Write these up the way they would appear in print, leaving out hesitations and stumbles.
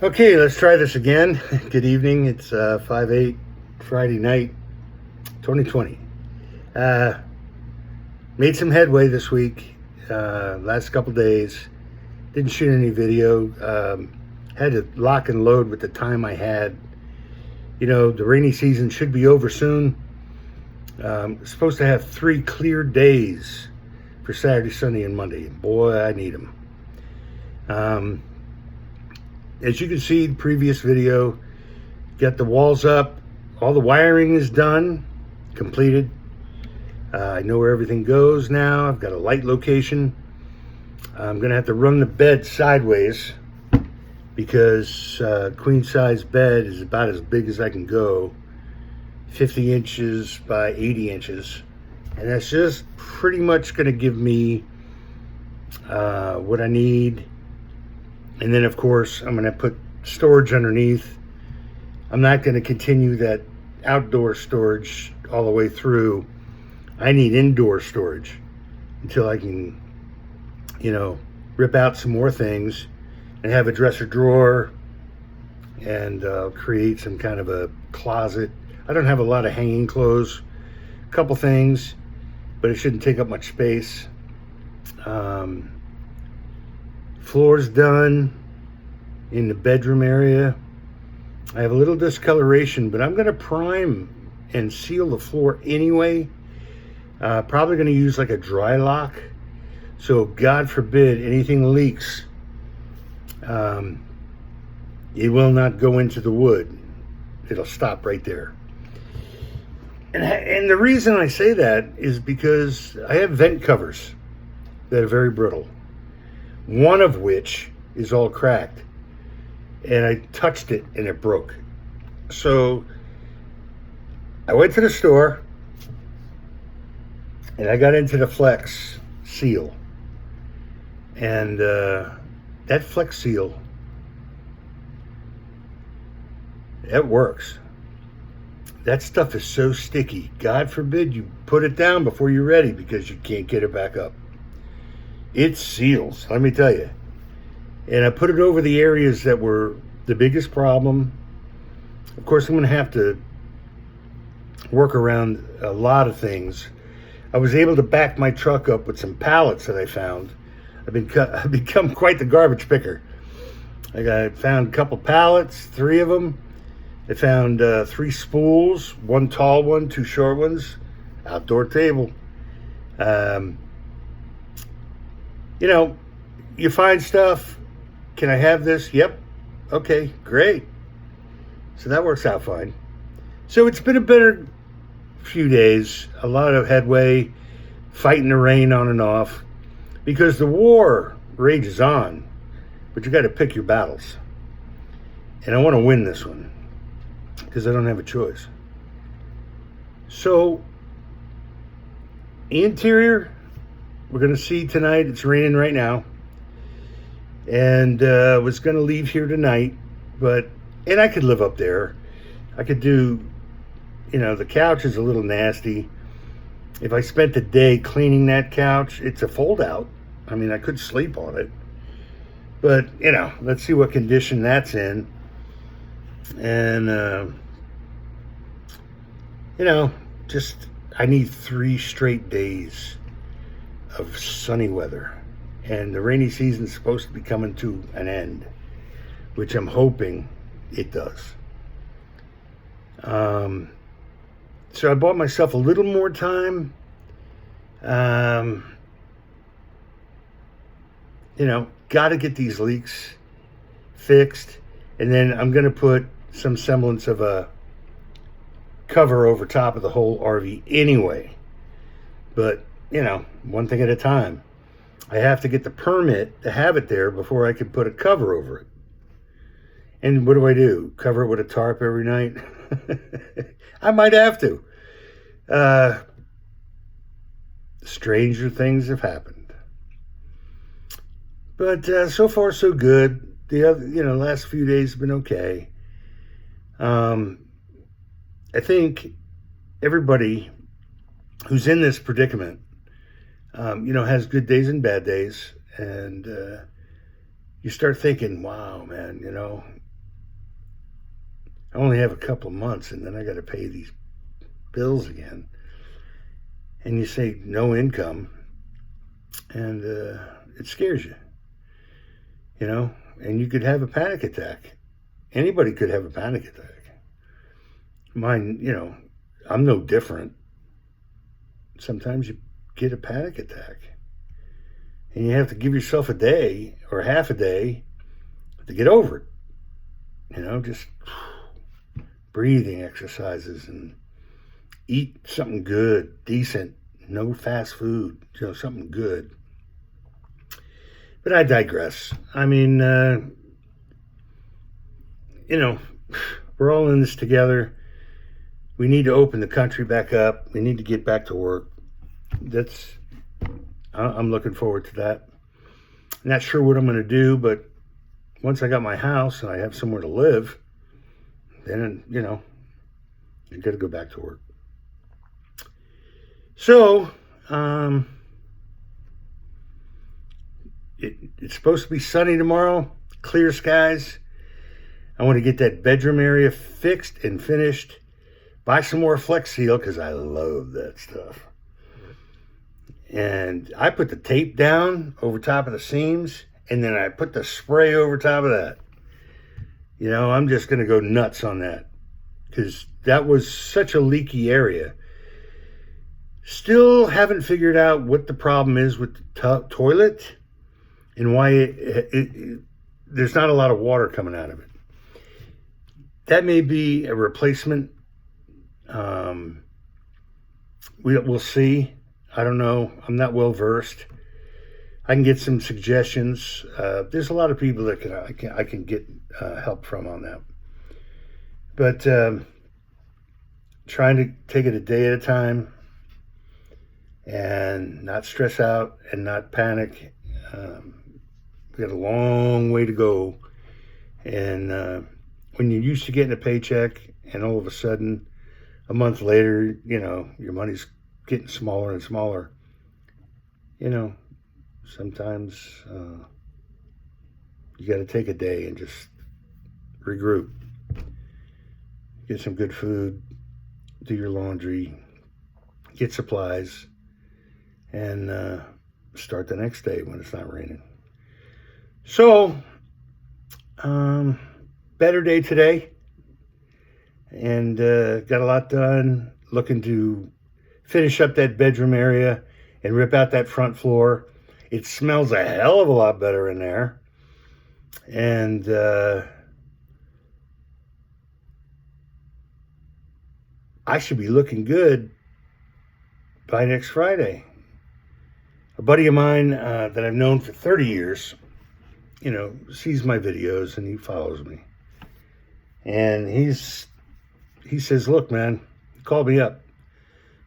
Okay, let's try this again. Good evening. It's 5/8 Friday night, 2020. Uh, Made some headway this week. Last couple days, didn't shoot any video. Had to lock and load with the time I had. You know, the rainy season should be over soon. Supposed to have 3 clear days for Saturday, Sunday, and Monday. Boy, I need them. As you can see, the previous video, got the walls up. All the wiring is done, completed. I know where everything goes now. I've got a light location. I'm going to have to run the bed sideways because queen size bed is about as big as I can go. 50 inches by 80 inches. And that's just pretty much going to give me what I need. And then, of course, I'm going to put storage underneath. I'm not going to continue that outdoor storage all the way through. I need indoor storage until I can, rip out some more things and have a dresser drawer and create some kind of a closet. I don't have a lot of hanging clothes, a couple things, but it shouldn't take up much space. Floor's done in the bedroom area. I have a little discoloration, but I'm going to prime and seal the floor anyway. Probably going to use like a dry lock. So God forbid anything leaks, it will not go into the wood. It'll stop right there. And the reason I say that is because I have vent covers that are very brittle. One of which is all cracked. And I touched it and it broke. So I went to the store and I got into the Flex Seal. And that Flex Seal, it works. That stuff is so sticky. God forbid you put it down before you're ready because you can't get it back up. It seals, let me tell you. And I put it over the areas that were the biggest problem. Of course, I'm going to have to work around a lot of things. I was able to back my truck up with some pallets that I found. I've become quite the garbage picker. I found a couple pallets, 3 of them. I found 3 spools, 1 tall one, 2 short ones, outdoor table. You find stuff. Can I have this? Yep. Okay, great. So that works out fine. So it's been a better few days, a lot of headway, fighting the rain on and off, because the war rages on, but you got to pick your battles. And I want to win this one because I don't have a choice. So, interior, we're going to see tonight. It's raining right now. And was going to leave here tonight, and I could live up there. I could do, the couch is a little nasty. If I spent the day cleaning that couch, it's a fold out. I mean, I could sleep on it. But, let's see what condition that's in. And, I need 3 straight days of sunny weather. And the rainy season's supposed to be coming to an end, which I'm hoping it does. So I bought myself a little more time. Got to get these leaks fixed. And then I'm going to put some semblance of a cover over top of the whole RV anyway. But, one thing at a time. I have to get the permit to have it there before I can put a cover over it. And what do? Cover it with a tarp every night? I might have to. Stranger things have happened. But so far so good. The last few days have been okay. I think everybody who's in this predicament, has good days and bad days. And you start thinking, wow, man, I only have a couple of months, and then I got to pay these bills again. And you say no income, and it scares you, and you could have a panic attack. Anybody could have a panic attack. Mine, I'm no different. Sometimes you get a panic attack, and you have to give yourself a day or half a day to get over it. Just breathing exercises and eat something good, decent, no fast food, something good. But I digress. I mean, we're all in this together. We need to open the country back up. We need to get back to work. I'm looking forward to that. Not sure what I'm going to do, but once I got my house and I have somewhere to live, then, I got to go back to work. So, it's supposed to be sunny tomorrow, clear skies. I want to get that bedroom area fixed and finished. Buy some more Flex Seal because I love that stuff. And I put the tape down over top of the seams, and then I put the spray over top of that. I'm just going to go nuts on that because that was such a leaky area. Still haven't figured out what the problem is with the toilet and why there's not a lot of water coming out of it. That may be a replacement. We'll see. I don't know. I'm not well versed. I can get some suggestions. There's a lot of people that I can get help from on that. But trying to take it a day at a time and not stress out and not panic. We got a long way to go. And when you're used to getting a paycheck and all of a sudden, a month later, your money's getting smaller and smaller, sometimes you got to take a day and just regroup. Get some good food, do your laundry, get supplies, and start the next day when it's not raining. So, better day today, and got a lot done. Looking to finish up that bedroom area and rip out that front floor. It smells a hell of a lot better in there. And I should be looking good by next Friday. A buddy of mine that I've known for 30 years, sees my videos and he follows me. And he says, look, man, call me up.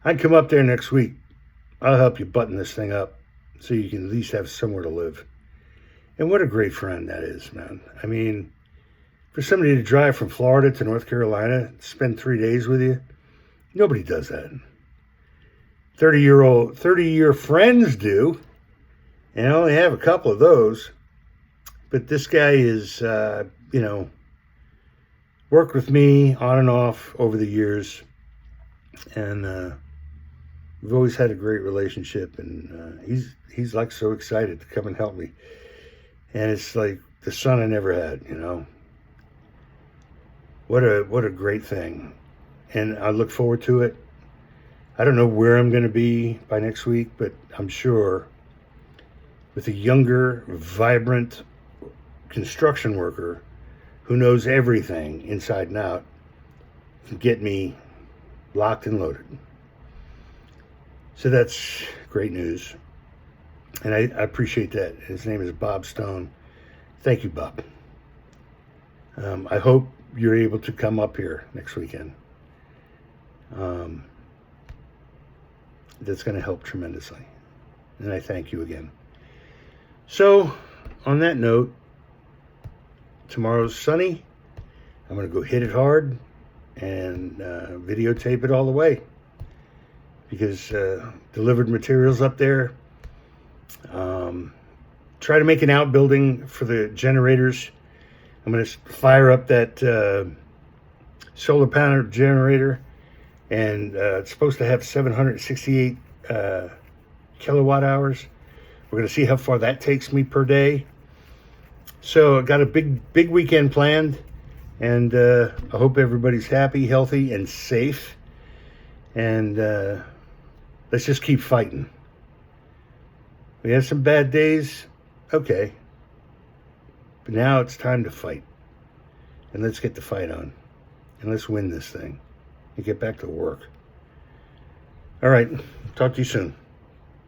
I'd come up there next week. I'll help you button this thing up so you can at least have somewhere to live. And what a great friend that is, man. I mean, for somebody to drive from Florida to North Carolina, spend 3 days with you, nobody does that. 30-year friends do, and I only have a couple of those. But this guy is, worked with me on and off over the years, and we've always had a great relationship. And he's like so excited to come and help me, and it's like the son I never had. What a great thing, and I look forward to it. I don't know where I'm going to be by next week, but I'm sure with a younger, vibrant construction worker who knows everything inside and out can get me locked and loaded. So that's great news. And I appreciate that. His name is Bob Stone. Thank you, Bob. I hope you're able to come up here next weekend. That's going to help tremendously. And I thank you again. So, on that note, tomorrow's sunny. I'm going to go hit it hard and videotape it all the way. Because delivered materials up there. Try to make an outbuilding for the generators. I'm going to fire up that solar panel generator, and it's supposed to have 768 kilowatt hours. We're going to see how far that takes me per day. So I got a big weekend planned, and I hope everybody's happy, healthy, and safe. And let's just keep fighting. We had some bad days, okay. But now it's time to fight. And let's get the fight on. And let's win this thing. And get back to work. All right, talk to you soon.